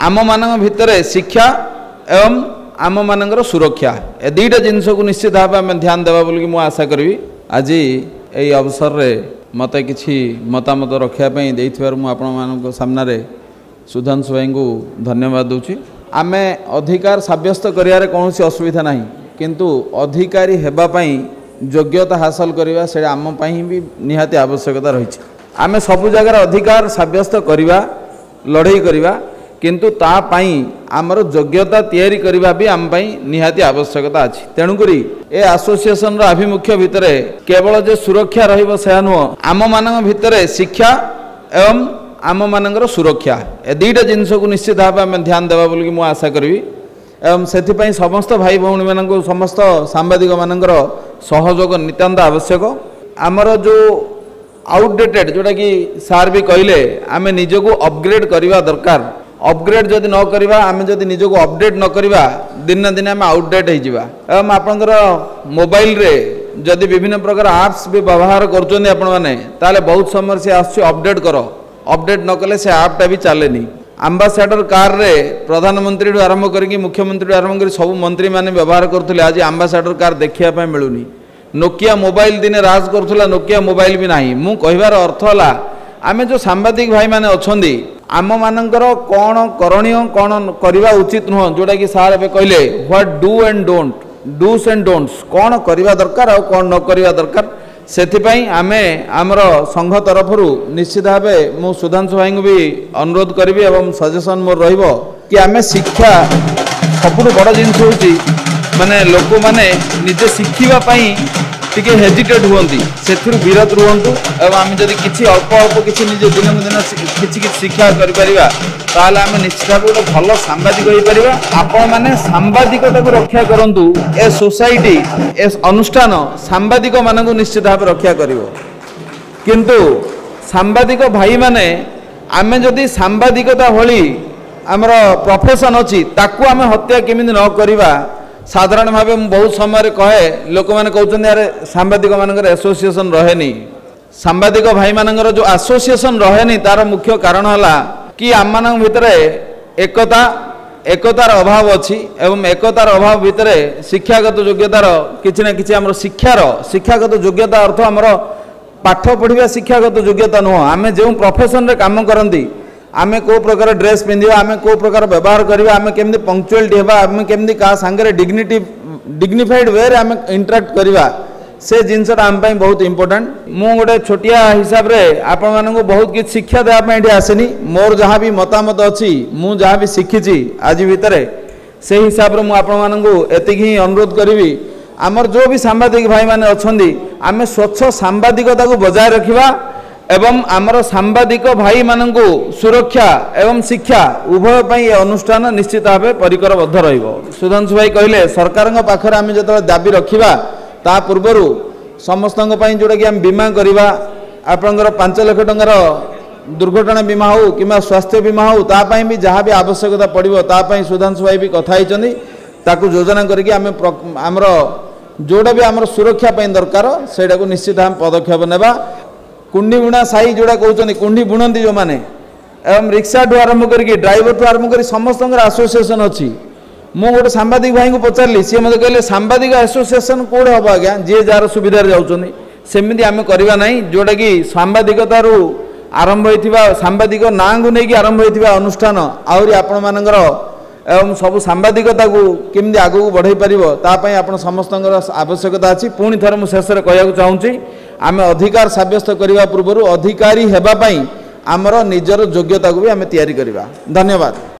आम मान भितर शिक्षा एवं आम मानकर सुरक्षा ए दुईटा जिनस को निश्चित भाव में ध्यान देवा बोली मुझे आशा करी। आज यही अवसर में मत कि मतामत रखापी मुझे सामने सुधांशु भाई को धन्यवाद दूची। आम अधिकार सब्यस्त कर कौन असुविधा ना किंतु अधिकारी हेबापी योग्यता हासिल करवा से आम भी निहाती आवश्यकता रही। आम सबु जगार अधिकार सब्यस्त करवा लड़ाई करवा किंतु तापाई आमर योग्यता तैयारी करवा भी आम निहाती आवश्यकता अच्छी। तेणुक ए एसोसिएशन आभिमुख्य भितर केवल जे सुरक्षा रहा नुह आम मान भितर शिक्षा एवं आम मानकर सुरक्षा ए दुईटा जिनस को निश्चित भाव में ध्यान देवा बोली मुझे आशा करी। एवं से समस्त भाई भौणी मान समस्त सांबादिक मानकर सहयोग नितांत आवश्यक। आमर जो आउटडेटेड जोटा कि सार भी कहले आम निजको अपग्रेड करवा दरकार। अपग्रेड जदि न करवा आम जदि निजको अपडेट न करवा दिन ना दिन आम आउटडेट हो। एवं आपंकर मोबाइल रे जदि विभिन्न प्रकार आप्स भी व्यवहार कर बहुत समय से आस अपडेट कर अपडेट न कले से आपटा भी चलेनी। आंबासाडर कार रे प्रधानमंत्री आरंभ करके मुख्यमंत्री आरंभ कर सब मंत्री माने व्यवहार करते आज आंबासाडर कार देखा मिलूनी। नोकिया मोबाइल दिने राज करुला नोकिया मोबाइल भी नहीं। मु कहबार अर्थ है आम जो सांबादिक भाई माने अच्छी आम मानकर कौन करणीय कौन करवा उचित नुह जोटा कि सार ए कहले what do and don't dos and don'ts कौन करवा दरकार और कौन न करवा दरकार से आमे आमर संघ तरफ निश्चित भाव मु सुधांशु भाई को भी अनुरोध करी एवं सजेसन मोर रहिबो कि आमे शिक्षा सबुठ बड़ जिनस होची माने लोक माने निजे शिखिबा पई टिके हेजिटेट हुअंती से विरत रुहंतु एवं आम जदि किछि अल्प अल्प किछि निजे दिन दिन किछि शिक्षा करि परिबा ताले आमे निश्चित भाव गोटे भल सांबादिक होई परिबा। आपण माने सांबादिकता को रक्षा करंतु ए सोसाइटी ए अनुष्ठान सांबादिक मानकु निश्चित भाव रक्षा करिवो। किंतु सांबादिक भाई माने आमे जदि सांबादिकता भली आमर प्रोफेशन अछि ताकू आमे हत्या केमिति न करिबा साधारण भाव बहुत समय कहे लोक मैंने कहते अरे सांबादिक मानकर एसोसिएशन रहेनी। सांबादिक भाई मानकर जो एसोसिएशन रहेनी तार मुख्य कारण है कि आम मान भितर एकता एकतार अभाव अच्छी एवं एकतार अभाव भितर शिक्षागत योग्यतार किसी ना कि आम शिक्षागत योग्यता अर्थ आमर पाठ पढ़ा शिक्षागत योग्यता नुह आम जो प्रोफेशन रे काम करती आमे को प्रकार ड्रेस पिंधा आमे को प्रकार व्यवहार करवा आमे केमती पंक्चुअलिटी हेबा आमे केमती का सांगरे डिग्निफाइड वे रे आमे इंटरेक्ट करवा से जिनसटा आम बहुत इंपोर्टेंट। मु गोटे छोटिया हिसाब रे आपण मानक बहुत किसी शिक्षा देवाई आसेनी मोर जहाँ भी मतामत अच्छी मु जहाँ भी शिखी आज भितर से हिसाब से मुझे ही अनुरोध करी आमर जो भी सांबादिक भाई माने अच्छी आम स्वच्छ सांबादिकता को बजाय रखा एवं आमर सांबादिक भाई मानक सुरक्षा एवं शिक्षा उभय पई अनुष्ठान निश्चित भाव परिकरबद्ध रहिबो। सुधांशु भाई कहले सरकार पाखर आम जो दाबी रखा ता पूर्वर समस्त जोटा कि आम बीमा करवा आपंकर 5 लाख टंकार दुर्घटना बीमा हो कि स्वास्थ्य बीमा हो तापाई भी जहाँ भी आवश्यकता पड़ो तापाई सुधांशु भाई भी कथा ताकू योजना करके आमर जोड़ा भी आमर सुरक्षा दरकार से निश्चित आम पदक्षेप नेबा। कुंडी बुणा साई जोड़ा कहते कुंडी बुणती जो मैंने एवं रिक्शा ठू आरंभ करके ड्राइवर ठू आरंभ कर समस्त एसोसिएशन अच्छी। मु गोटे सांबादिक भाई को पचारि सी मत कहले सांबादिक एसोसिएशन कौटे हम आज्ञा जी जार सुविधा जाऊँगी सेमती आम करवा ना जोटा कि सांबादिकतार आरंभ होता सांबादिक ना को लेकिन आरंभ होता अनुष्ठान आहरी आपण मानकर एवं सब सांबादिकता को केमती आगू बढ़ई पार आप समस्त आवश्यकता अच्छी। पुणी थर मुझे शेष कहूँ चाहूँगी आम अधिकार सब्यस्त करने पूर्व अधिकारी हेबापी आमर निजर योग्यता को भी आम तैयारी करवा। धन्यवाद।